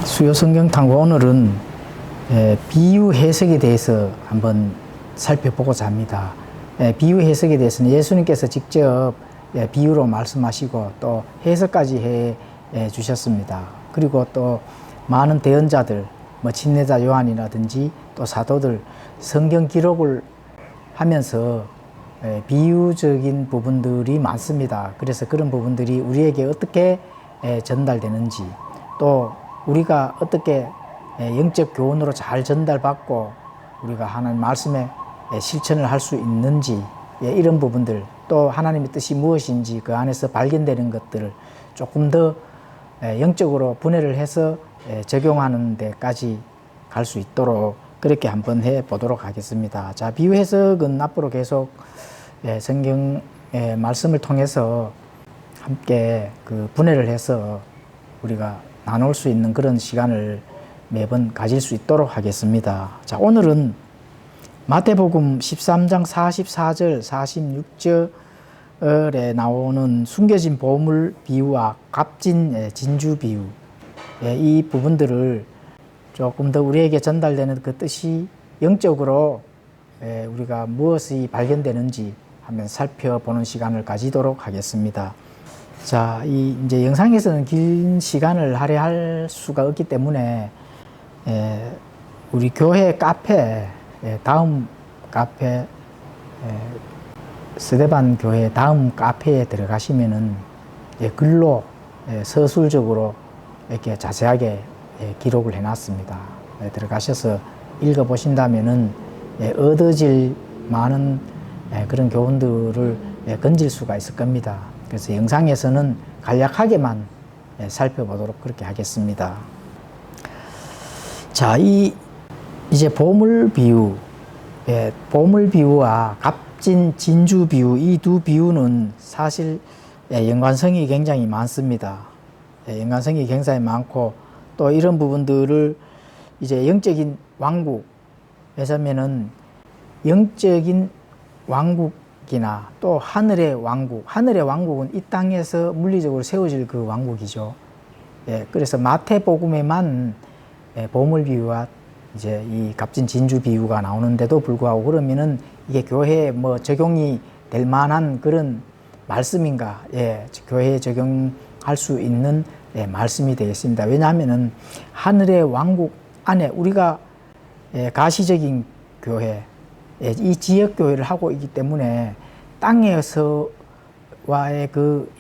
수요 성경 탐구 오늘은 비유 해석에 대해서 한번 살펴보고자 합니다. 비유 해석에 대해서는 예수님께서 직접 비유로 말씀하시고 또 해석까지 해 주셨습니다. 그리고 또 많은 대언자들, 침례자 요한이라든지 또 사도들 성경 기록을 하면서 비유적인 부분들이 많습니다. 그래서 그런 부분들이 우리에게 어떻게 전달되는지, 또 우리가 어떻게 영적 교훈으로 잘 전달받고 우리가 하나님 말씀에 실천을 할 수 있는지, 이런 부분들, 또 하나님의 뜻이 무엇인지 그 안에서 발견되는 것들을 조금 더 영적으로 분해를 해서 적용하는 데까지 갈 수 있도록 그렇게 한번 해 보도록 하겠습니다. 자, 비유 해석은 앞으로 계속 성경 말씀을 통해서 함께 그 분해를 해서 우리가 나눌 수 있는 그런 시간을 매번 가질 수 있도록 하겠습니다. 자, 오늘은 마태복음 13장 44절, 46절에 나오는 숨겨진 보물 비유와 값진 진주 비유, 이 부분들을 조금 더 우리에게 전달되는 그 뜻이 영적으로 우리가 무엇이 발견되는지 한번 살펴보는 시간을 가지도록 하겠습니다. 자, 이제 영상에서는 긴 시간을 할애할 수가 없기 때문에 우리 교회 카페, 다음 카페, 스데반 교회 다음 카페에 들어가시면은 글로 서술적으로 이렇게 자세하게 기록을 해놨습니다. 들어가셔서 읽어보신다면은 얻어질 많은 그런 교훈들을 건질 수가 있을 겁니다. 그래서 영상에서는 간략하게만 살펴보도록 그렇게 하겠습니다. 자, 이제 보물 비유, 보물 비유와 값진 진주 비유, 이 두 비유는 사실 연관성이 굉장히 많습니다. 연관성이 굉장히 많고, 또 이런 부분들을 이제 영적인 왕국, 왜냐면은 영적인 왕국이나 또 하늘의 왕국, 하늘의 왕국은 이 땅에서 물리적으로 세워질 그 왕국이죠. 그래서 마태복음에만 보물 비유와 이제 이 값진 진주 비유가 나오는데도 불구하고 그러면은 이게 교회에 적용이 될 만한 그런 말씀인가? 교회에 적용할 수 있는 말씀이 되겠습니다. 왜냐하면은 하늘의 왕국 안에 우리가 가시적인 교회, 이 지역 교회를 하고 있기 때문에 땅에서와의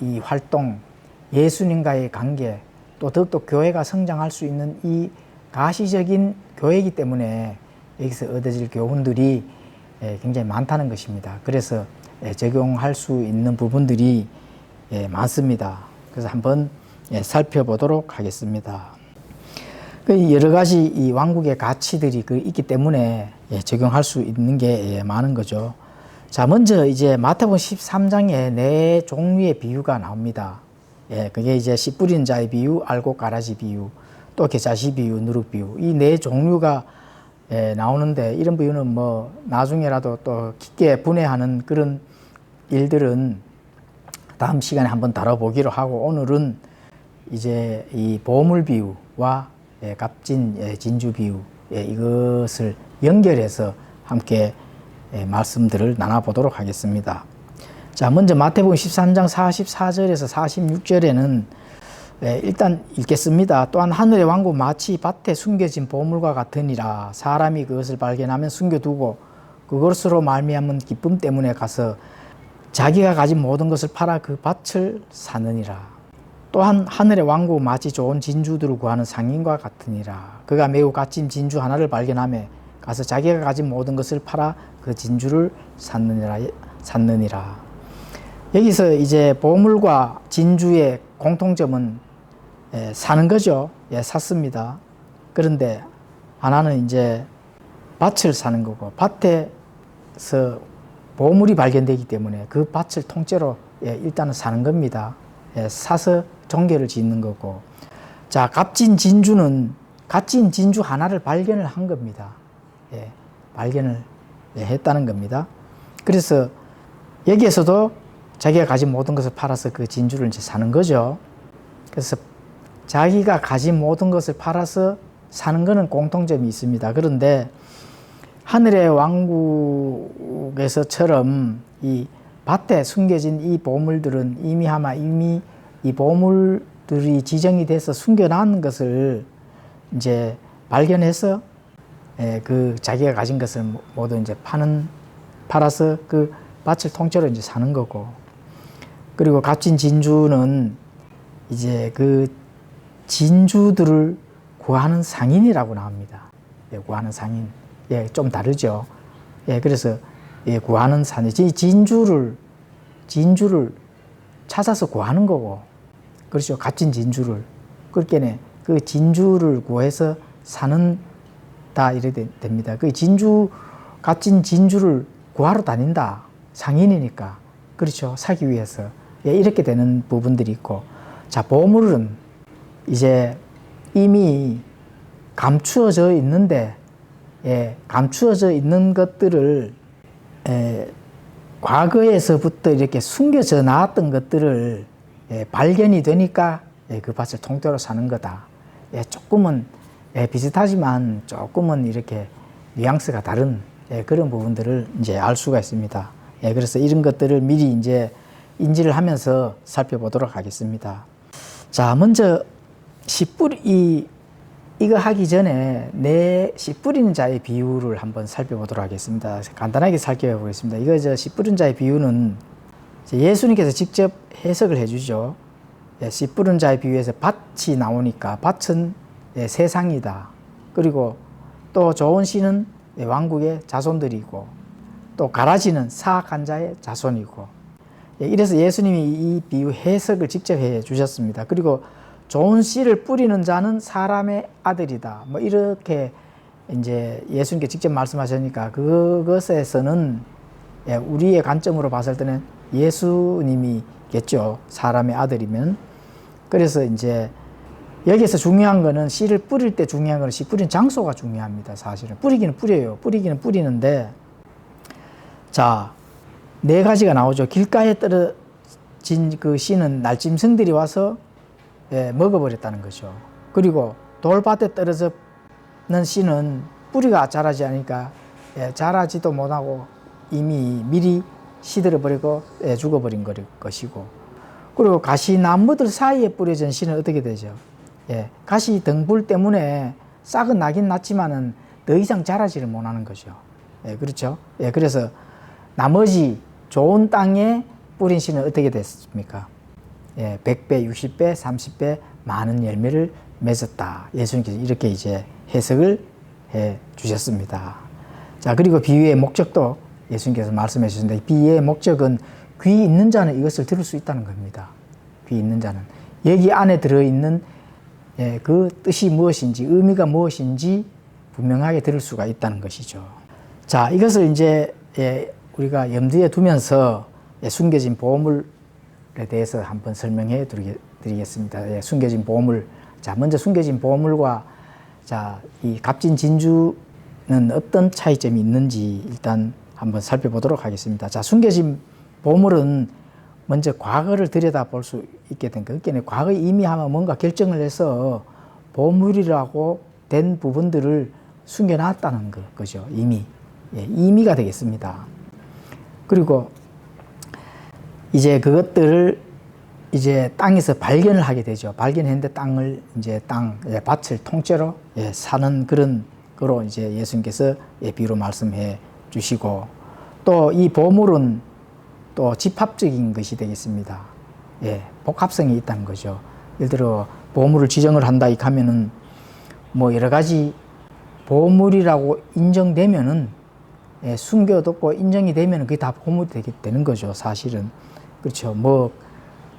이 활동, 예수님과의 관계, 또 더욱더 교회가 성장할 수 있는 이 가시적인 교회이기 때문에 여기서 얻어질 교훈들이 굉장히 많다는 것입니다. 그래서 적용할 수 있는 부분들이 많습니다. 그래서 한번 살펴보도록 하겠습니다. 여러 가지 이 왕국의 가치들이 있기 때문에 적용할 수 있는 게 많은 거죠. 자, 먼저 이제 마태복음 13장에 네 종류의 비유가 나옵니다. 그게 이제 씨 뿌리는 자의 비유, 알곡 가라지 비유, 또 겨자씨 비유, 누룩 비유, 이 네 종류가 나오는데, 이런 비유는 나중에라도 또 깊게 분해하는 그런 일들은 다음 시간에 한번 다뤄보기로 하고, 오늘은 이제 이 보물 비유와 값진 진주 비유, 이것을 연결해서 함께 말씀들을 나눠보도록 하겠습니다. 자, 먼저 마태복음 13장 44절에서 46절에는 일단 읽겠습니다. 또한 하늘의 왕국 마치 밭에 숨겨진 보물과 같으니라. 사람이 그것을 발견하면 숨겨두고 그것으로 말미암은 기쁨 때문에 가서 자기가 가진 모든 것을 팔아 그 밭을 사느니라. 또한 하늘의 왕국 마치 좋은 진주들을 구하는 상인과 같으니라. 그가 매우 값진 진주 하나를 발견하며 가서 자기가 가진 모든 것을 팔아 그 진주를 샀느니라. 여기서 이제 보물과 진주의 공통점은 사는 거죠. 샀습니다. 그런데 하나는 이제 밭을 사는 거고, 밭에서 보물이 발견되기 때문에 그 밭을 통째로 일단은 사는 겁니다. 사서 종교를 짓는 거고, 자, 값진 진주는 값진 진주 하나를 발견을 한 겁니다. 발견을 했다는 겁니다. 그래서 여기에서도 자기가 가진 모든 것을 팔아서 그 진주를 이제 사는 거죠. 그래서 자기가 가진 모든 것을 팔아서 사는 것은 공통점이 있습니다. 그런데 하늘의 왕국에서처럼 이 밭에 숨겨진 이 보물들은 이미 이 보물들이 지정이 돼서 숨겨놓은 것을 이제 발견해서 그 자기가 가진 것을 모두 이제 팔아서 그 밭을 통째로 이제 사는 거고, 그리고 값진 진주는 이제 그 진주들을 구하는 상인이라고 나옵니다. 구하는 상인. 좀 다르죠. 그래서 구하는 상인. 진주를 찾아서 구하는 거고, 그렇죠. 값진 진주를. 그렇게 그 진주를 구해서 사는 다 이래 됩니다. 그 값진 진주를 구하러 다닌다. 상인이니까. 그렇죠. 사기 위해서. 이렇게 되는 부분들이 있고, 자, 보물은 이제 이미 감추어져 있는데, 감추어져 있는 것들을 과거에서부터 이렇게 숨겨져 나왔던 것들을 발견이 되니까 그 밭을 통째로 사는 거다. 조금은 비슷하지만 조금은 이렇게 뉘앙스가 다른 그런 부분들을 이제 알 수가 있습니다. 그래서 이런 것들을 미리 이제 인지를 하면서 살펴보도록 하겠습니다. 자, 먼저 씨 이거 하기 전에 씨 뿌리는 자의 비유를 한번 살펴보도록 하겠습니다. 간단하게 살펴보겠습니다. 이거 씨 뿌리는 자의 비유는 예수님께서 직접 해석을 해주죠. 씨 뿌리는 자의 비유에서 밭이 나오니까 밭은 세상이다. 그리고 또 좋은 씨는 왕국의 자손들이고, 또 가라지는 사악한 자의 자손이고, 이래서 예수님이 이 비유 해석을 직접 해 주셨습니다. 그리고 좋은 씨를 뿌리는 자는 사람의 아들이다. 뭐 이렇게 이제 예수님께 직접 말씀하시니까 그것에서는 우리의 관점으로 봤을 때는 예수님이겠죠. 사람의 아들이면. 그래서 이제 여기서 중요한 거는 씨를 뿌릴 때 중요한 거는 씨 뿌린 장소가 중요합니다. 사실은 뿌리기는 뿌리는데, 자, 4가지가 나오죠. 길가에 떨어진 그 씨는 날짐승들이 와서 먹어버렸다는 거죠. 그리고 돌밭에 떨어지는 씨는 뿌리가 자라지 않으니까 자라지도 못하고 이미 미리 시들어버리고 죽어버린 것이고, 그리고 가시나무들 사이에 뿌려진 씨는 어떻게 되죠? 가시 덩굴 때문에 싹은 나긴 났지만은 더 이상 자라지를 못하는 거죠. 그렇죠? 그래서 나머지 좋은 땅에 뿌린 씨는 어떻게 됐습니까? 100배, 60배, 30배 많은 열매를 맺었다. 예수님께서 이렇게 이제 해석을 해 주셨습니다. 자, 그리고 비유의 목적도 예수님께서 말씀해 주셨는데, 비유의 목적은 귀 있는 자는 이것을 들을 수 있다는 겁니다. 귀 있는 자는. 여기 안에 들어있는 그 뜻이 무엇인지, 의미가 무엇인지 분명하게 들을 수가 있다는 것이죠. 자, 이것을 이제 우리가 염두에 두면서 숨겨진 보물에 대해서 한번 설명해 드리겠습니다. 숨겨진 보물. 자, 먼저 숨겨진 보물과 이 값진 진주는 어떤 차이점이 있는지 일단 한번 살펴보도록 하겠습니다. 자, 숨겨진 보물은 먼저 과거를 들여다볼 수 있게 된 거. 그러니까 과거에 이미 하면 뭔가 결정을 해서 보물이라고 된 부분들을 숨겨놨다는 거죠. 임의가 되겠습니다. 그리고 이제 그것들을 이제 땅에서 발견을 하게 되죠. 발견했는데 밭을 통째로 사는 그런 거로 이제 예수님께서 비유로 말씀해 주시고, 또 이 보물은 또 집합적인 것이 되겠습니다. 복합성이 있다는 거죠. 예를 들어 보물을 지정을 한다 하면은 뭐 여러 가지 보물이라고 인정되면은 숨겨뒀고 인정이 되면 그게 다 보물이 되는 거죠. 사실은. 그렇죠. 뭐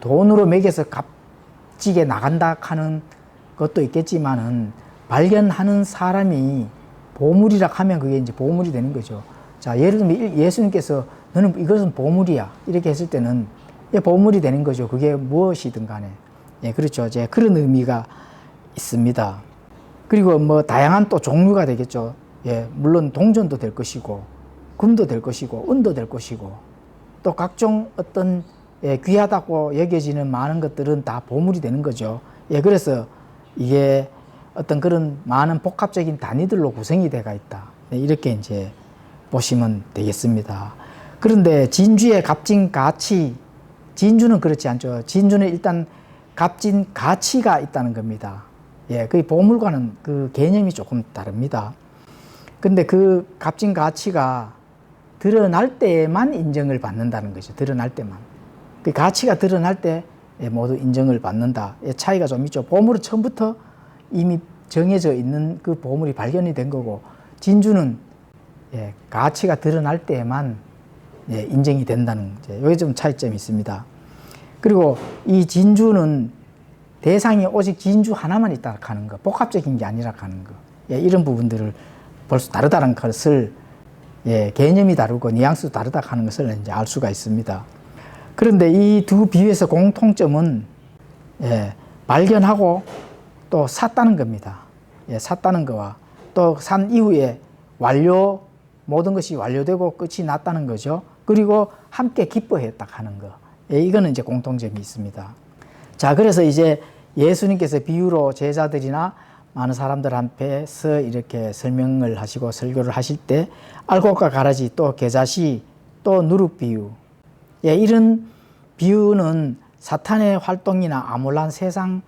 돈으로 매겨서 값지게 나간다 하는 것도 있겠지만은 발견하는 사람이 보물이라 하면 그게 이제 보물이 되는 거죠. 자, 예를 들면 예수님께서 너는 이것은 보물이야 이렇게 했을 때는 보물이 되는 거죠. 그게 무엇이든 간에. 그렇죠. 이제 그런 의미가 있습니다. 그리고 뭐 다양한 또 종류가 되겠죠. 물론 동전도 될 것이고 금도 될 것이고 은도 될 것이고 또 각종 어떤 귀하다고 여겨지는 많은 것들은 다 보물이 되는 거죠. 그래서 이게 어떤 그런 많은 복합적인 단위들로 구성이 되어 있다. 이렇게 이제 보시면 되겠습니다. 그런데 진주의 값진 가치, 진주는 그렇지 않죠. 진주는 일단 값진 가치가 있다는 겁니다. 예, 그 보물과는 그 개념이 조금 다릅니다. 근데 그 값진 가치가 드러날 때에만 인정을 받는다는 거죠. 드러날 때만. 그 가치가 드러날 때 모두 인정을 받는다. 차이가 좀 있죠. 보물은 처음부터 이미 정해져 있는 그 보물이 발견이 된 거고, 진주는 가치가 드러날 때에만 인정이 된다는, 여기 좀 차이점이 있습니다. 그리고 이 진주는 대상이 오직 진주 하나만 있다 하는 거, 복합적인 게 아니라 하는 거, 이런 부분들을 벌써 다르다는 것을, 개념이 다르고 뉘앙스도 다르다 하는 것을 이제 알 수가 있습니다. 그런데 이 두 비유에서 공통점은 발견하고 또 샀다는 겁니다. 샀다는 거와 또 산 이후에 모든 것이 완료되고 끝이 났다는 거죠. 그리고 함께 기뻐했다 하는 거. 이거는 이제 공통점이 있습니다. 자, 그래서 이제 예수님께서 비유로 제자들이나 많은 사람들 앞에서 이렇게 설명을 하시고 설교를 하실 때 알곡과 가라지, 또 겨자씨, 또 누룩 비유, 이런 비유는 사탄의 활동이나 암울한 세상의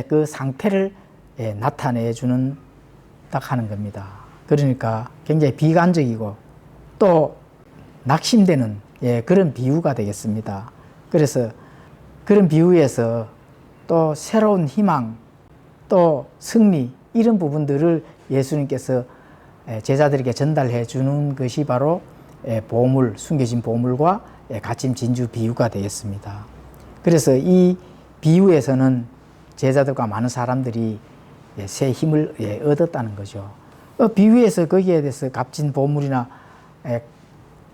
그 상태를 나타내 주는 딱 하는 겁니다. 그러니까 굉장히 비관적이고 또 낙심되는 그런 비유가 되겠습니다. 그래서 그런 비유에서 또 새로운 희망, 또 승리, 이런 부분들을 예수님께서 제자들에게 전달해 주는 것이 바로 보물, 숨겨진 보물과 갇힌 진주 비유가 되겠습니다. 그래서 이 비유에서는 제자들과 많은 사람들이 새 힘을 얻었다는 거죠. 비유에서 거기에 대해서 값진 보물이나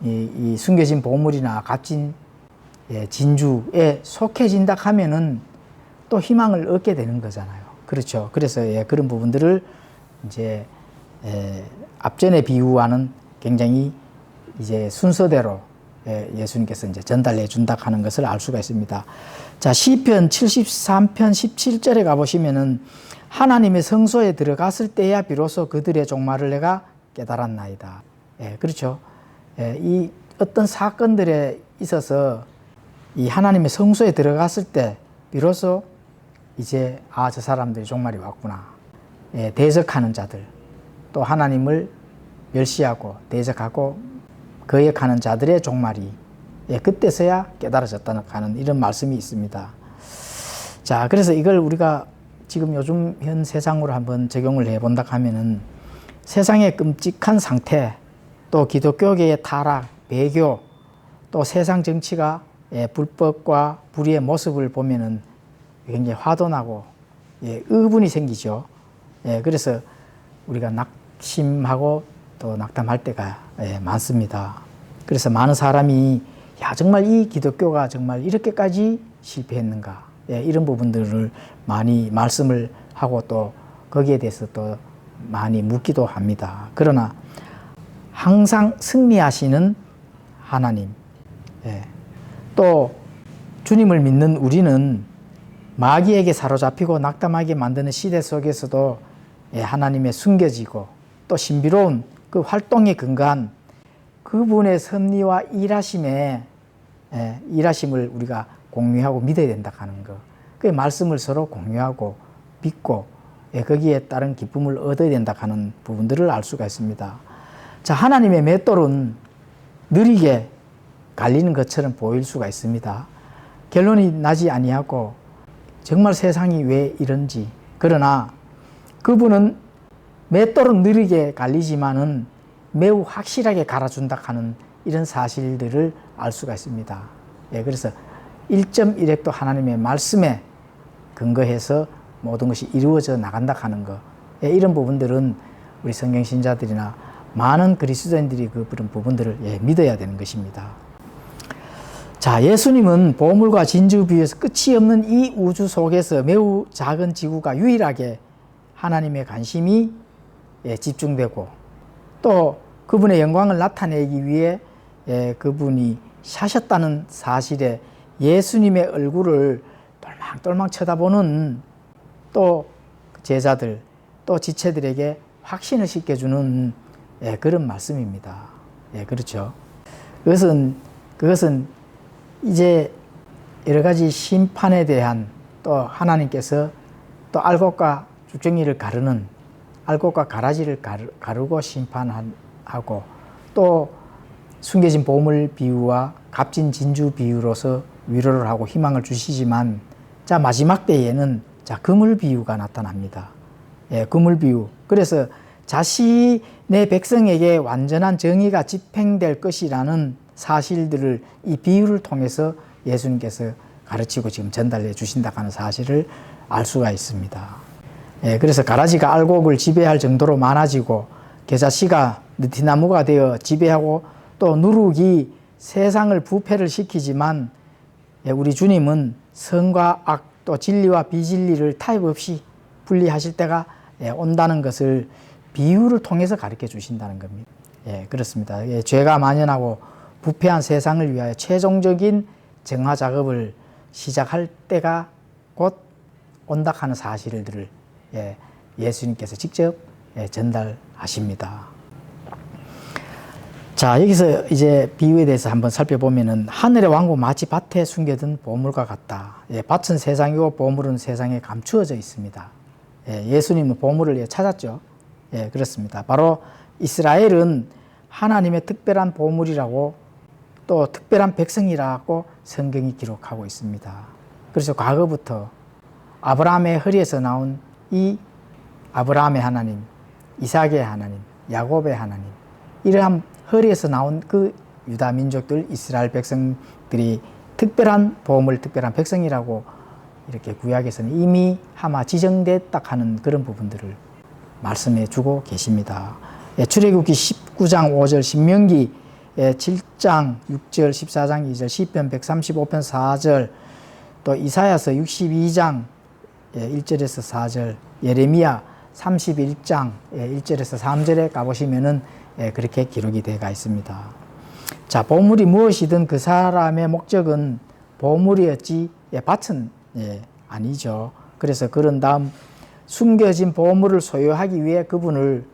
이 숨겨진 보물이나 값진 진주에 속해진다 하면은 또 희망을 얻게 되는 거잖아요. 그렇죠. 그래서 그런 부분들을 이제 앞전의 비유와는 굉장히 이제 순서대로 예수님께서 이제 전달해 준다 하는 것을 알 수가 있습니다. 자, 시편 73편 17절에 가보시면은 하나님의 성소에 들어갔을 때야 비로소 그들의 종말을 내가 깨달았나이다. 그렇죠. 이 어떤 사건들에 있어서 이 하나님의 성소에 들어갔을 때 비로소 이제 저 사람들이 종말이 왔구나. 대적하는 자들, 또 하나님을 멸시하고 대적하고 거역하는 자들의 종말이 그때서야 깨달아졌다는 하는 이런 말씀이 있습니다. 자, 그래서 이걸 우리가 지금 요즘 현 세상으로 한번 적용을 해본다 하면은 세상의 끔찍한 상태, 또 기독교계의 타락, 배교, 또 세상 정치가 불법과 불의의 모습을 보면은 굉장히 화도 나고 의분이 생기죠. 그래서 우리가 낙심하고 또 낙담할 때가 많습니다. 그래서 많은 사람이 정말 이 기독교가 정말 이렇게까지 실패했는가, 이런 부분들을 많이 말씀을 하고 또 거기에 대해서 또 많이 묻기도 합니다. 그러나 항상 승리하시는 하나님, 또 주님을 믿는 우리는 마귀에게 사로잡히고 낙담하게 만드는 시대 속에서도 하나님의 숨겨지고 또 신비로운 그 활동에 근거한 그분의 섭리와 일하심을 우리가 공유하고 믿어야 된다 하는 것. 그 말씀을 서로 공유하고 믿고 거기에 따른 기쁨을 얻어야 된다 하는 부분들을 알 수가 있습니다. 자, 하나님의 맷돌은 느리게 갈리는 것처럼 보일 수가 있습니다. 결론이 나지 아니하고 정말 세상이 왜 이런지. 그러나 그분은 맷돌은 느리게 갈리지만은 매우 확실하게 갈아준다 하는 이런 사실들을 알 수가 있습니다. 그래서 1.1핵도 하나님의 말씀에 근거해서 모든 것이 이루어져 나간다 하는 것. 이런 부분들은 우리 성경신자들이나 많은 그리스도인들이 그런 부분들을 믿어야 되는 것입니다. 자, 예수님은 보물과 진주 비유에서 끝이 없는 이 우주 속에서 매우 작은 지구가 유일하게 하나님의 관심이 집중되고 또 그분의 영광을 나타내기 위해 그분이 사셨다는 사실에 예수님의 얼굴을 똘망똘망 쳐다보는 또 제자들, 또 지체들에게 확신을 시켜주는 그런 말씀입니다. 그렇죠. 그것은 이제 여러 가지 심판에 대한 또 하나님께서 또 알곡과 쭉정이를 가르는 알곡과 가라지를 가르고 심판하고 또 숨겨진 보물 비유와 값진 진주 비유로서 위로를 하고 희망을 주시지만 자 마지막 때에는 자 그물 비유가 나타납니다. 그물 비유. 그래서 자신의 백성에게 완전한 정의가 집행될 것이라는 사실들을 이 비유를 통해서 예수님께서 가르치고 지금 전달해 주신다고 하는 사실을 알 수가 있습니다. 그래서 가라지가 알곡을 지배할 정도로 많아지고 겨자씨가 느티나무가 되어 지배하고 또 누룩이 세상을 부패를 시키지만 우리 주님은 선과 악 또 진리와 비진리를 타협 없이 분리하실 때가 온다는 것을 비유를 통해서 가르쳐 주신다는 겁니다. 그렇습니다. 죄가 만연하고 부패한 세상을 위하여 최종적인 정화 작업을 시작할 때가 곧 온다 하는 사실들을 예수님께서 직접 전달하십니다. 자, 여기서 이제 비유에 대해서 한번 살펴보면은 하늘의 왕국 마치 밭에 숨겨둔 보물과 같다. 밭은 세상이고 보물은 세상에 감추어져 있습니다. 예수님은 보물을 찾았죠. 그렇습니다. 바로 이스라엘은 하나님의 특별한 보물이라고 또 특별한 백성이라고 성경이 기록하고 있습니다. 그래서 과거부터 아브라함의 허리에서 나온 이 아브라함의 하나님, 이삭의 하나님, 야곱의 하나님, 이러한 허리에서 나온 그 유다 민족들, 이스라엘 백성들이 특별한 보물, 특별한 백성이라고 이렇게 구약에서는 이미 아마 지정됐다 하는 그런 부분들을 말씀해 주고 계십니다. 출애굽기 19장 5절, 신명기 7장 6절, 14장 2절, 시편 135편 4절, 또 이사야서 62장 1절에서 4절, 예레미야 31장 1절에서 3절에 가보시면은 그렇게 기록이 되어 있습니다. 자, 보물이 무엇이든 그 사람의 목적은 보물이었지 밭은 아니죠. 그래서 그런 다음 숨겨진 보물을 소유하기 위해 그분을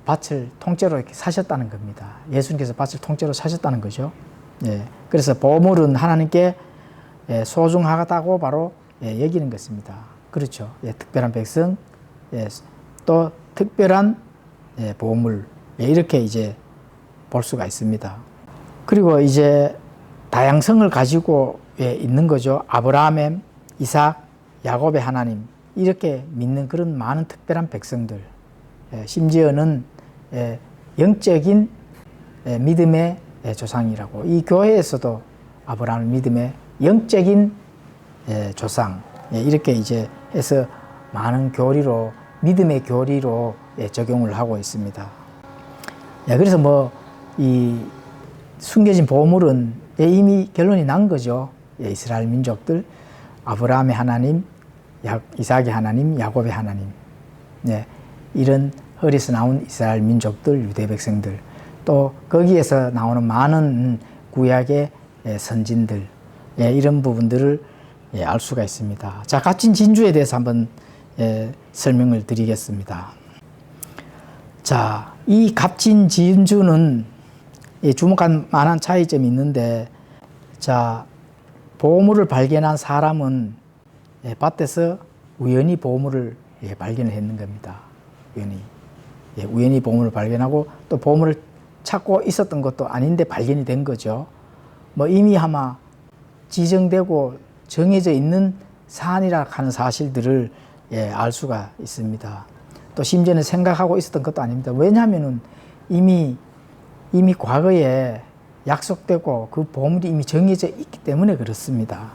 밭을 통째로 이렇게 사셨다는 겁니다. 예수님께서 밭을 통째로 사셨다는 거죠. 그래서 보물은 하나님께 소중하다고 바로 여기는 것입니다. 그렇죠. 특별한 백성, 또 특별한 보물, 이렇게 이제 볼 수가 있습니다. 그리고 이제 다양성을 가지고 있는 거죠. 아브라함의, 이삭, 야곱의 하나님, 이렇게 믿는 그런 많은 특별한 백성들, 심지어는 영적인 믿음의 조상이라고, 이 교회에서도 아브라함을 믿음의 영적인 조상, 이렇게 이제 해서 많은 교리로, 믿음의 교리로 적용을 하고 있습니다. 그래서 이 숨겨진 보물은 이미 결론이 난 거죠. 이스라엘 민족들, 아브라함의 하나님, 이삭의 하나님, 야곱의 하나님, 이런 허리에서 나온 이스라엘 민족들, 유대 백성들, 또 거기에서 나오는 많은 구약의 선진들, 이런 부분들을 알 수가 있습니다. 자, 값진 진주에 대해서 한번 설명을 드리겠습니다. 자, 이 값진 진주는 주목할 만한 차이점이 있는데, 자, 보물을 발견한 사람은 밭에서 우연히 보물을 발견을 했는 겁니다. 우연히 보물을 발견하고 또 보물을 찾고 있었던 것도 아닌데 발견이 된 거죠. 이미 아마 지정되고 정해져 있는 사안이라 하는 사실들을 알 수가 있습니다. 또 심지어는 생각하고 있었던 것도 아닙니다. 왜냐하면은 이미 과거에 약속되고 그 보물이 이미 정해져 있기 때문에 그렇습니다.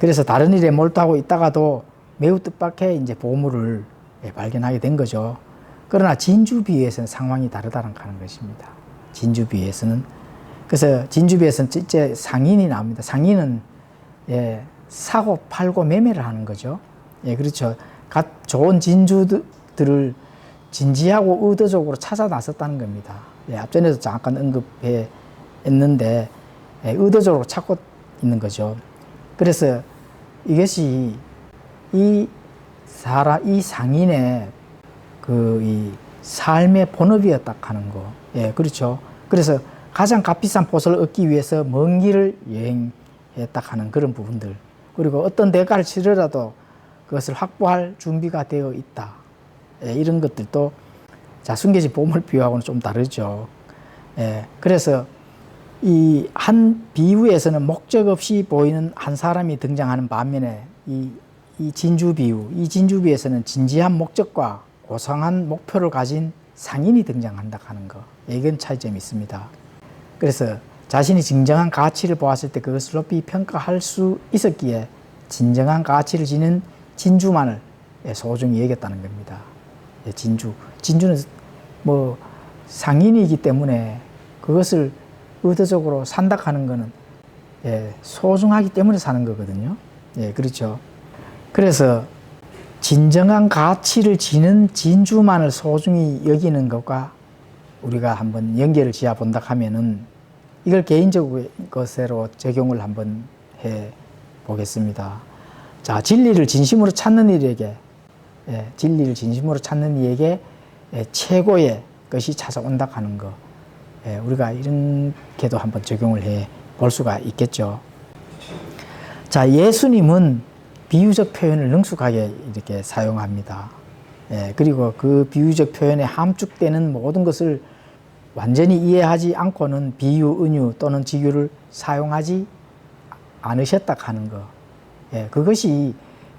그래서 다른 일에 몰두하고 있다가도 매우 뜻밖의 이제 보물을 발견하게 된 거죠. 그러나 진주비에서는 상황이 다르다는 것입니다. 진주비에서는. 그래서 진주비에서는 이제 상인이 나옵니다. 상인은 사고 팔고 매매를 하는 거죠. 그렇죠. 좋은 진주들을 진지하고 의도적으로 찾아 나섰다는 겁니다. 앞전에도 잠깐 언급했는데 의도적으로 찾고 있는 거죠. 그래서 이것이 이 이 상인의 이 삶의 본업이었다 하는 거. 예, 그렇죠. 그래서 가장 값비싼 보석을 얻기 위해서 먼 길을 여행했다 하는 그런 부분들. 그리고 어떤 대가를 치르라도 그것을 확보할 준비가 되어 있다. 예, 이런 것들도 자, 숨겨진 보물 비유하고는 좀 다르죠. 예, 그래서 이 한 비유에서는 목적 없이 보이는 한 사람이 등장하는 반면에 이 진주 비유에서는 진지한 목적과 고상한 목표를 가진 상인이 등장한다 하는 거. 이건 차이점이 있습니다. 그래서 자신이 진정한 가치를 보았을 때 그것을 높이 평가할 수 있었기에 진정한 가치를 지닌 진주만을 소중히 여겼다는 겁니다. 진주는 뭐 상인이기 때문에 그것을 의도적으로 산다 하는 거는 소중하기 때문에 사는 거거든요. 예, 그렇죠. 그래서 진정한 가치를 지닌 진주만을 소중히 여기는 것과 우리가 한번 연결을 지어 본다 하면은 이걸 개인적인 것으로 적용을 한번 해 보겠습니다. 자, 진리를 진심으로 찾는 이에게 최고의 것이 찾아온다 하는 거. 우리가 이렇게도 한번 적용을 해 볼 수가 있겠죠. 자, 예수님은 비유적 표현을 능숙하게 이렇게 사용합니다. 그리고 그 비유적 표현에 함축되는 모든 것을 완전히 이해하지 않고는 비유, 은유 또는 지규를 사용하지 않으셨다 하는 거. 그것이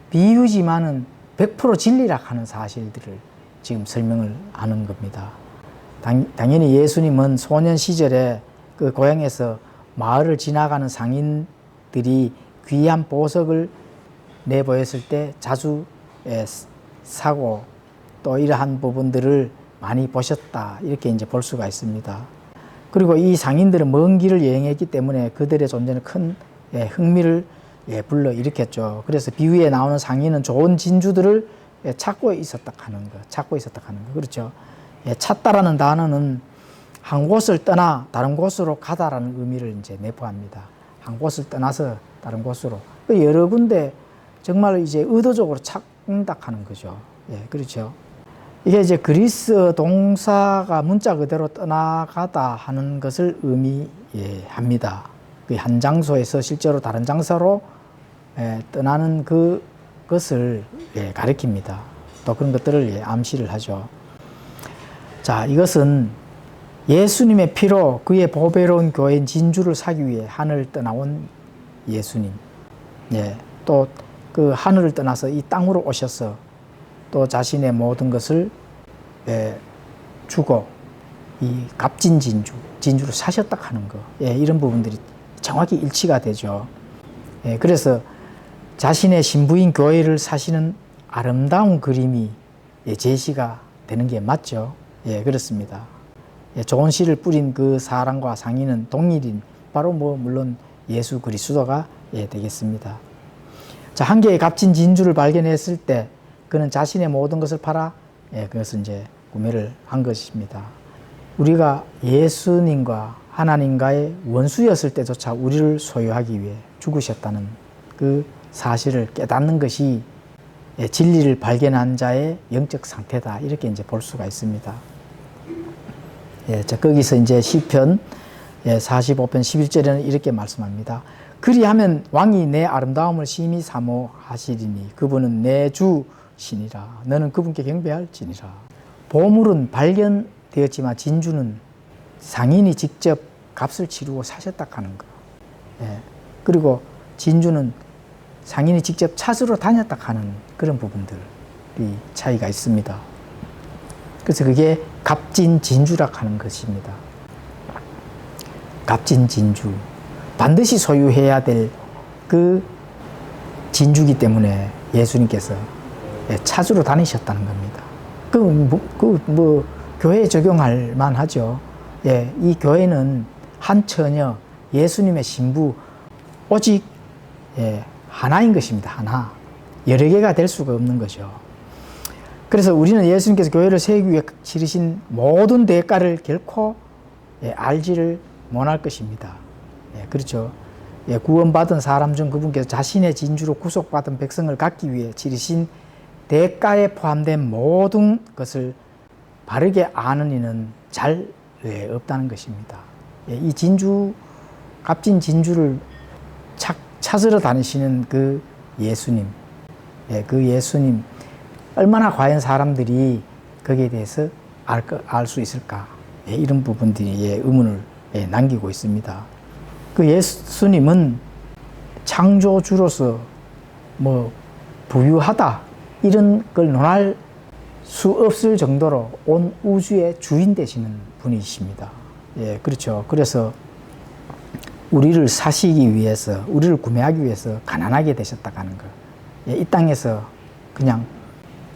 비유지만은 100% 진리라 하는 사실들을 지금 설명을 하는 겁니다. 당연히 예수님은 소년 시절에 그 고향에서 마을을 지나가는 상인들이 귀한 보석을 내보였을 때 자주 사고 또 이러한 부분들을 많이 보셨다. 이렇게 이제 볼 수가 있습니다. 그리고 이 상인들은 먼 길을 여행했기 때문에 그들의 존재는 큰 흥미를 불러일으켰죠. 그래서 비유에 나오는 상인은 좋은 진주들을 찾고 있었다 하는 거. 그렇죠. 찾다라는 단어는 한 곳을 떠나 다른 곳으로 가다라는 의미를 이제 내포합니다. 한 곳을 떠나서 다른 곳으로. 여러 군데 정말 이제 의도적으로 찾는다 하는 거죠. 그렇죠. 이게 이제 그리스 동사가 문자 그대로 떠나가다 하는 것을 의미합니다. 그 한 장소에서 실제로 다른 장소로 떠나는 그것을 가리킵니다. 또 그런 것들을 암시를 하죠. 자, 이것은 예수님의 피로 그의 보배로운 교회인 진주를 사기 위해 하늘을 떠나온 예수님. 또 그 하늘을 떠나서 이 땅으로 오셔서 또 자신의 모든 것을 주고 이 값진 진주를 사셨다 하는 거. 이런 부분들이 정확히 일치가 되죠. 그래서 자신의 신부인 교회를 사시는 아름다운 그림이 제시가 되는 게 맞죠. 그렇습니다. 좋은 씨를 뿌린 그 사람과 상인은 동일인 바로 물론 예수 그리스도가 되겠습니다. 자, 한 개의 값진 진주를 발견했을 때 그는 자신의 모든 것을 팔아 그것을 이제 구매를 한 것입니다. 우리가 예수님과 하나님과의 원수였을 때조차 우리를 소유하기 위해 죽으셨다는 그 사실을 깨닫는 것이 진리를 발견한 자의 영적 상태다. 이렇게 이제 볼 수가 있습니다. 자, 거기서 이제 시편 45편 11절에는 이렇게 말씀합니다. 그리하면 왕이 내 아름다움을 심히 사모하시리니 그분은 내 주시니라. 너는 그분께 경배할지니라. 보물은 발견되었지만 진주는 상인이 직접 값을 치르고 사셨다 하는 거. 그리고 진주는 상인이 직접 찾으러 다녔다 하는 그런 부분들이 차이가 있습니다. 그래서 그게 값진 진주라 하는 것입니다. 값진 진주. 반드시 소유해야 될 그 진주기 때문에 예수님께서 찾으러 다니셨다는 겁니다. 교회에 적용할 만하죠. 이 교회는 한 처녀, 예수님의 신부, 오직 하나인 것입니다. 하나. 여러 개가 될 수가 없는 거죠. 그래서 우리는 예수님께서 교회를 세우기 위해 치르신 모든 대가를 결코 알지를 못할 것입니다. 그렇죠. 구원받은 사람 중 그분께서 자신의 진주로 구속받은 백성을 갖기 위해 치르신 대가에 포함된 모든 것을 바르게 아는 이는 잘 없다는 것입니다. 이 진주, 값진 진주를 찾으러 다니시는 그 예수님, 그 예수님, 얼마나 과연 사람들이 거기에 대해서 알 수 있을까? 이런 부분들이 의문을 남기고 있습니다. 그 예수님은 창조주로서 뭐 부유하다 이런 걸 논할 수 없을 정도로 온 우주의 주인 되시는 분이십니다. 그렇죠. 그래서 우리를 사시기 위해서, 우리를 구매하기 위해서 가난하게 되셨다 하는 거. 이 땅에서 그냥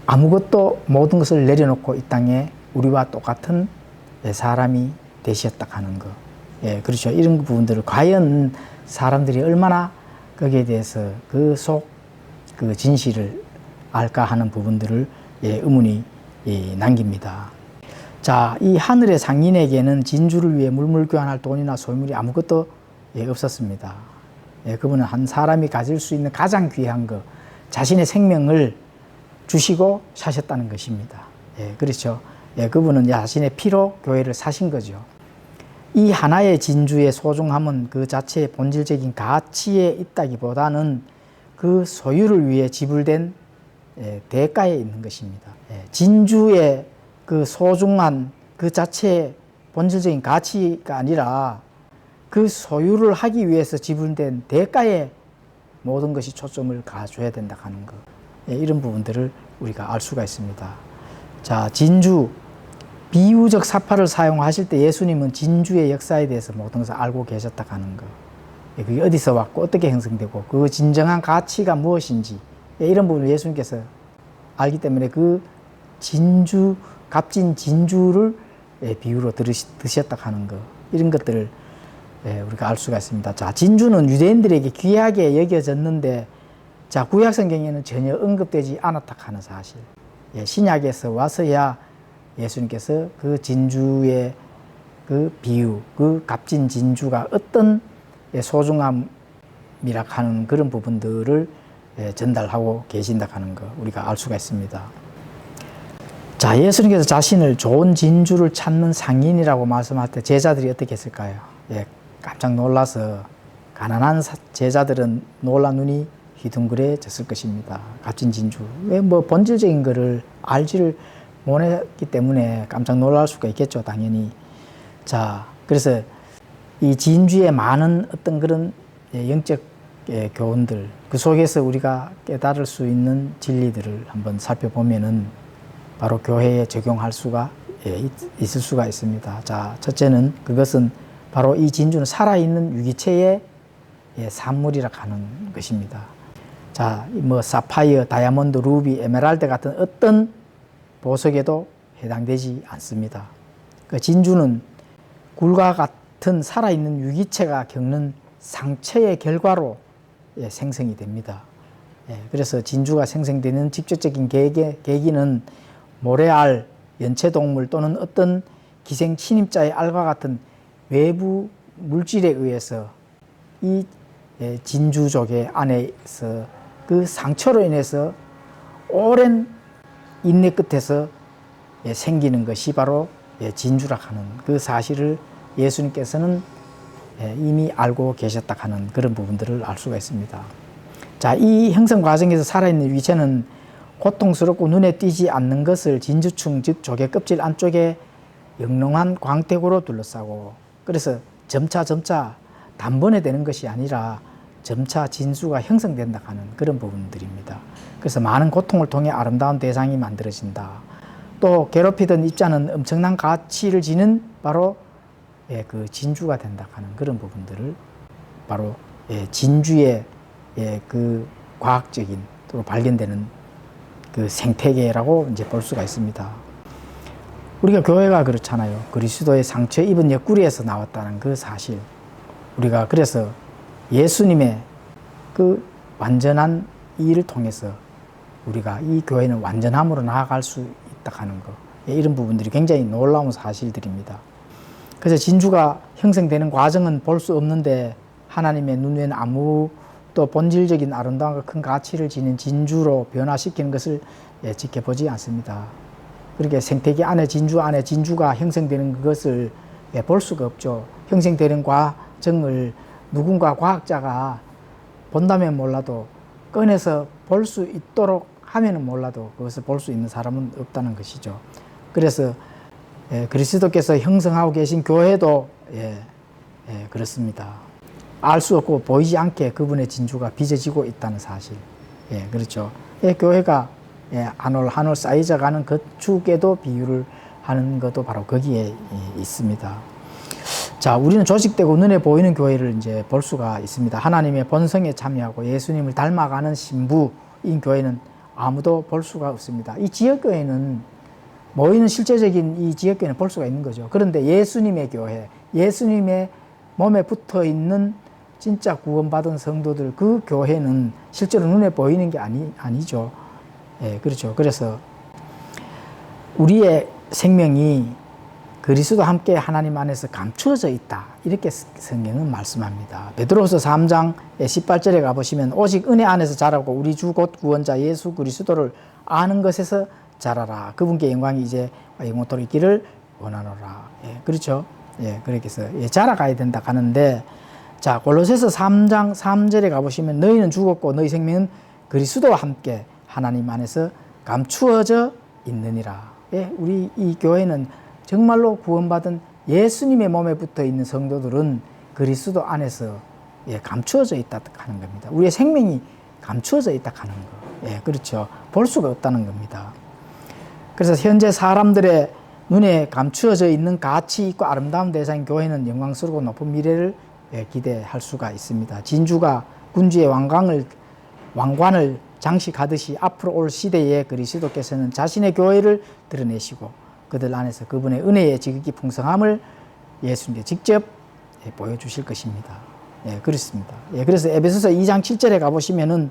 아무것도 모든 것을 내려놓고 이 땅에 우리와 똑같은 사람이 되셨다 하는 거. 그렇죠. 이런 부분들을 과연 사람들이 얼마나 거기에 대해서 그 진실을 알까 하는 부분들을 의문이 남깁니다. 자, 이 하늘의 상인에게는 진주를 위해 물물 교환할 돈이나 소유물이 아무것도 없었습니다. 그분은 한 사람이 가질 수 있는 가장 귀한 것, 자신의 생명을 주시고 사셨다는 것입니다. 그렇죠. 그분은 자신의 피로 교회를 사신 거죠. 이 하나의 진주의 소중함은 그 자체의 본질적인 가치에 있다기보다는 그 소유를 위해 지불된 대가에 있는 것입니다. 진주의 그 소중한 그 자체의 본질적인 가치가 아니라 그 소유를 하기 위해서 지불된 대가에 모든 것이 초점을 가져야 된다 하는 것. 이런 부분들을 우리가 알 수가 있습니다. 자, 진주, 비유적 사파를 사용하실 때 예수님은 진주의 역사에 대해서 모든 것을 알고 계셨다 하는 것. 그게 어디서 왔고 어떻게 형성되고 그 진정한 가치가 무엇인지 이런 부분을 예수님께서 알기 때문에 그 진주, 값진 진주를 비유로 드셨다 하는 것. 이런 것들을 우리가 알 수가 있습니다. 자, 진주는 유대인들에게 귀하게 여겨졌는데 자, 구약 성경에는 전혀 언급되지 않았다 하는 사실. 신약에서 와서야 예수님께서 그 진주의 그 비유, 그 값진 진주가 어떤 소중함이라 하는 그런 부분들을 전달하고 계신다 하는 거 우리가 알 수가 있습니다. 자, 예수님께서 자신을 좋은 진주를 찾는 상인이라고 말씀할 때 제자들이 어떻게 했을까요? 깜짝 놀라서 가난한 제자들은 놀라 눈이 휘둥그레졌을 것입니다. 값진 진주. 왜 뭐 본질적인 거를 알지를 못했기 때문에 깜짝 놀랄 수가 있겠죠, 당연히. 자, 그래서 이 진주의 많은 어떤 그런 영적 교훈들, 그 속에서 우리가 깨달을 수 있는 진리들을 한번 살펴보면은 바로 교회에 적용할 수가 있을 수가 있습니다. 자, 첫째는 그것은 바로 이 진주는 살아있는 유기체의 산물이라 하는 것입니다. 자, 뭐 사파이어, 다이아몬드, 루비, 에메랄드 같은 어떤 보석에도 해당되지 않습니다. 그 진주는 굴과 같은 살아있는 유기체가 겪는 상처의 결과로 생성이 됩니다. 그래서 진주가 생성되는 직접적인 계기는 모래알, 연체동물 또는 어떤 기생 침입자의 알과 같은 외부 물질에 의해서 이 진주족의 안에서 그 상처로 인해서 오랜 인내 끝에서 생기는 것이 바로 진주라 하는 그 사실을 예수님께서는 이미 알고 계셨다 하는 그런 부분들을 알 수가 있습니다. 자, 이 형성 과정에서 살아있는 유기체는 고통스럽고 눈에 띄지 않는 것을 진주층, 즉 조개 껍질 안쪽에 영롱한 광택으로 둘러싸고, 그래서 점차 단번에 되는 것이 아니라 점차 진수가 형성된다 하는 그런 부분들입니다. 그래서 많은 고통을 통해 아름다운 대상이 만들어진다. 또 괴롭히던 입자는 엄청난 가치를 지닌 바로 그 진주가 된다 하는 그런 부분들을 바로 진주의 그 과학적인 또 발견되는 그 생태계라고 이제 볼 수가 있습니다. 우리가 교회가 그렇잖아요. 그리스도의 상처 입은 옆구리에서 나왔다는 그 사실. 우리가 그래서 예수님의 그 완전한 일을 통해서 우리가 이 교회는 완전함으로 나아갈 수 있다 하는 것. 이런 부분들이 굉장히 놀라운 사실들입니다. 그래서 진주가 형성되는 과정은 볼 수 없는데 하나님의 눈 외에는 아무도 본질적인 아름다움과 큰 가치를 지닌 진주로 변화시키는 것을 지켜보지 않습니다. 그렇게 생태계 안에 진주가 형성되는 것을 볼 수가 없죠. 형성되는 과정을 누군가 과학자가 본다면 몰라도 꺼내서 볼 수 있도록 하면은 몰라도 그것을 볼 수 있는 사람은 없다는 것이죠. 그래서 그리스도께서 형성하고 계신 교회도 그렇습니다. 알 수 없고 보이지 않게 그분의 진주가 빚어지고 있다는 사실. 그렇죠. 교회가 한올 쌓여져가는 건축에도 비유를 하는 것도 바로 거기에 있습니다. 자, 우리는 조직되고 눈에 보이는 교회를 이제 볼 수가 있습니다. 하나님의 본성에 참여하고 예수님을 닮아가는 신부인 교회는 아무도 볼 수가 없습니다. 이 지역교회는 모이는 실제적인 이 지역교회는 볼 수가 있는 거죠. 그런데 예수님의 교회, 예수님의 몸에 붙어 있는 진짜 구원받은 성도들, 그 교회는 실제로 눈에 보이는 게 아니죠. 그렇죠. 그래서 우리의 생명이 그리스도와 함께 하나님 안에서 감추어져 있다. 이렇게 성경은 말씀합니다. 베드로후서 3장 18절에 가보시면 오직 은혜 안에서 자라고 우리 주 곧 구원자 예수 그리스도를 아는 것에서 자라라. 그분께 영광이 이제 영원토록 있기를 원하노라. 그렇죠. 그렇게 해서 자라가야 된다 하는데, 자, 골로새서 3장 3절에 가보시면 너희는 죽었고 너희 생명은 그리스도와 함께 하나님 안에서 감추어져 있느니라. 우리 이 교회는 정말로 구원받은 예수님의 몸에 붙어 있는 성도들은 그리스도 안에서 감추어져 있다 하는 겁니다. 우리의 생명이 감추어져 있다 하는 거. 그렇죠. 볼 수가 없다는 겁니다. 그래서 현재 사람들의 눈에 감추어져 있는 가치 있고 아름다운 대상인 교회는 영광스럽고 높은 미래를 기대할 수가 있습니다. 진주가 군주의 왕관을 장식하듯이 앞으로 올 시대에 그리스도께서는 자신의 교회를 드러내시고 그들 안에서 그분의 은혜의 지극히 풍성함을 예수님께 직접 보여주실 것입니다. 그렇습니다. 그래서 에베소서 2장 7절에 가보시면은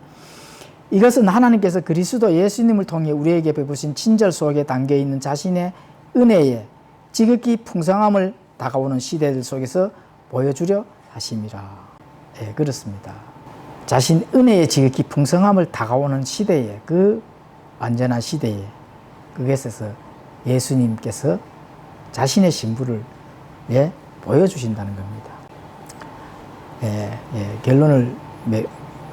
이것은 하나님께서 그리스도 예수님을 통해 우리에게 베푸신 친절 속에 담겨 있는 자신의 은혜의 지극히 풍성함을 다가오는 시대들 속에서 보여주려 하심이라. 그렇습니다. 자신 은혜의 지극히 풍성함을 다가오는 시대에, 그 완전한 시대에 그것에서 예수님께서 자신의 신부를 보여주신다는 겁니다. 결론을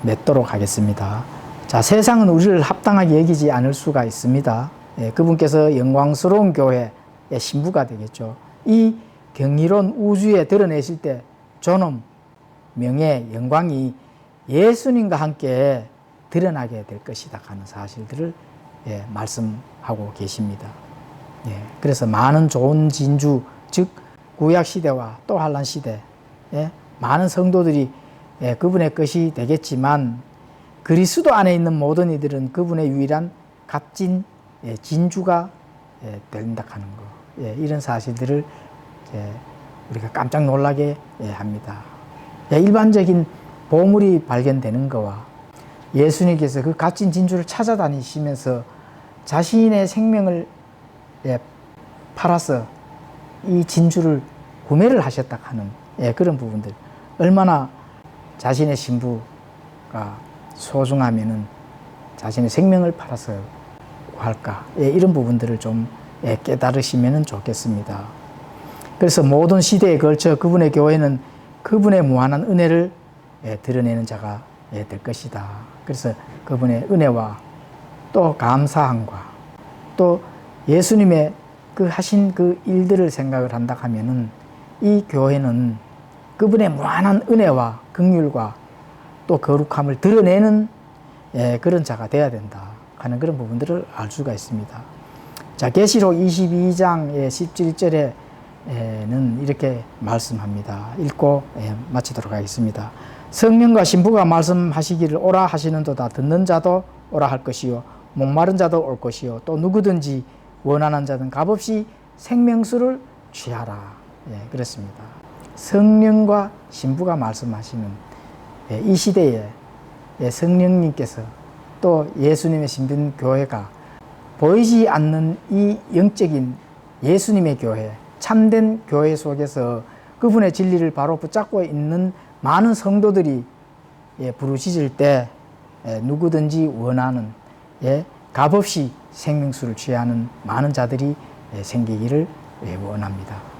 맺도록 하겠습니다. 자, 세상은 우리를 합당하게 여기지 않을 수가 있습니다. 그분께서 영광스러운 교회의 신부가 되겠죠. 이 경이로운 우주에 드러내실 때 존엄, 명예, 영광이 예수님과 함께 드러나게 될 것이다 하는 사실들을 말씀하고 계십니다. 그래서 많은 좋은 진주, 즉 구약 시대와 또 환란 시대, 많은 성도들이 그분의 것이 되겠지만 그리스도 안에 있는 모든 이들은 그분의 유일한 값진 진주가 된다 하는 거. 이런 사실들을 우리가 깜짝 놀라게 합니다. 일반적인 보물이 발견되는 거와 예수님께서 그 값진 진주를 찾아다니시면서 자신의 생명을 팔아서 이 진주를 구매를 하셨다 하는 그런 부분들, 얼마나 자신의 신부가 소중하면은 자신의 생명을 팔아서 구할까, 이런 부분들을 좀 깨달으시면 좋겠습니다. 그래서 모든 시대에 걸쳐 그분의 교회는 그분의 무한한 은혜를 드러내는 자가 될 것이다. 그래서 그분의 은혜와 또 감사함과 또 예수님의 그 하신 그 일들을 생각을 한다 하면은 이 교회는 그분의 무한한 은혜와 긍휼과 또 거룩함을 드러내는 그런 자가 되어야 된다 하는 그런 부분들을 알 수가 있습니다. 자, 계시록 22장 17절에는 이렇게 말씀합니다. 읽고 마치도록 하겠습니다. 성령과 신부가 말씀하시기를 오라 하시는도다. 듣는 자도 오라 할 것이요 목마른 자도 올 것이요 또 누구든지 원하는 자든 값없이 생명수를 취하라. 그렇습니다. 성령과 신부가 말씀하시는 이 시대에 성령님께서 또 예수님의 신분 교회가 보이지 않는 이 영적인 예수님의 교회, 참된 교회 속에서 그분의 진리를 바로 붙잡고 있는 많은 성도들이 부르짖을 때 누구든지 원하는 값없이 생명수를 취하는 많은 자들이 생기기를 원합니다.